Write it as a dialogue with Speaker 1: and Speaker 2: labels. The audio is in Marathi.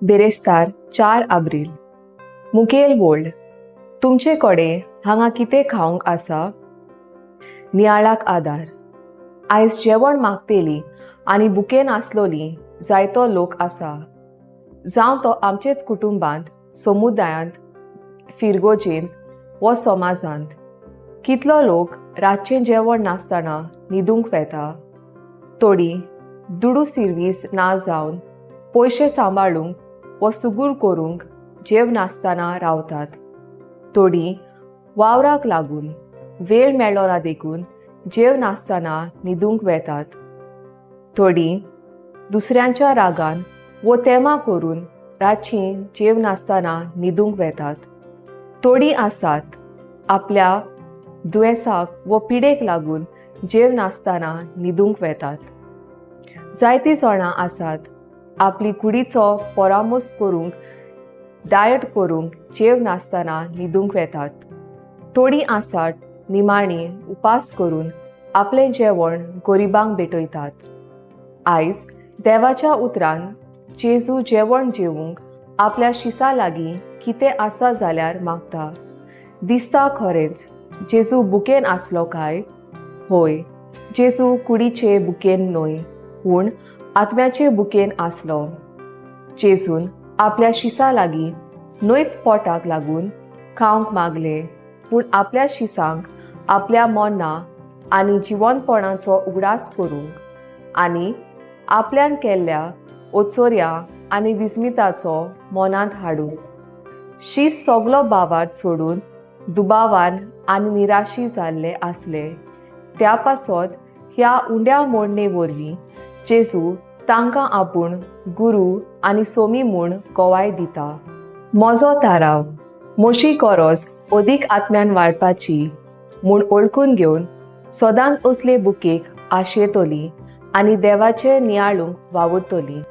Speaker 1: बेरेस्तार 4 एप्रिल. मुखेल बोल्ड. तुमचे कडेन हांगा कितें खावंक आसा? नियाळाक आदार. आयज जेवण मागतेली आनी भुकेन आसलोली जायतो लोक आसा. जावं तो आमचेच कुटुंबांत, समुदायांत, फिरगोजेंत वा समाजांत. कितलो लोक रातचें जेवण नासतना न्हिदूंक वेता. थोडी दुडू सिर्वीस ना जावन पयशे सांबाळूंक वा सुगूर करूंक जेव नासतना रावतात. थोडी वावराक लागून वेळ मेळ्ळो ना देखून जेव नासतना न्हिदूंक वेतात. थोडी दुसऱ्यांच्या रागान वो तेमा करून रातचीं जेव नासतना न्हिदूंक वेतात. थोडी आसात आपल्या दुयेंसाक वा पिडेक लागून जेव नासतना न्हिदूंक वेतात. जायतीं जाणां आसात आपली कुडीचो परामोस करूंक डायट करूंक जेव नासतना न्हिदूंक वेतात. थोडी आसात निमाणी उपास करून आपलें जेवण गरिबांक भेटयतात. आयज देवाच्या उतरान जेजू जेवण जेवूंक आपल्या शिसा लागीं कितें आसा जाल्यार मागता. दिसता खरेंच जेजू भुकेन आसलो काय? होय, जेजू कुडीचे भुकेन न्हय, पूण आत्म्याचे भुकेन आसलो. जेजून आपल्या शिसा लागीं न्हयच पोटाक लागून खावंक मागले, पूण आपल्या शिसांक आपल्या मोना आनी जिवनपणाचो उगडास करूंक आनी आपल्यान केल्ल्या ओचोऱ्या आनी विस्मिताचो मोनांत हाडूंक. शीस सगलो बावार्थ सोडून दुबावान आनी निराशी जाल्ले आसले. त्या पासत ह्या उंड्या मोडणे वरवीं जेजू तांकां आपूण गुरू आनी सोमी म्हूण कोवाय दिता. म्हजो थाराव मोशी कोरोस अदीक आत्म्यान वाडपाची म्हूण ओळखून घेवन सदांच असले बुकेक आशेतली आनी देवाचें नियाळूंक वावुरतली.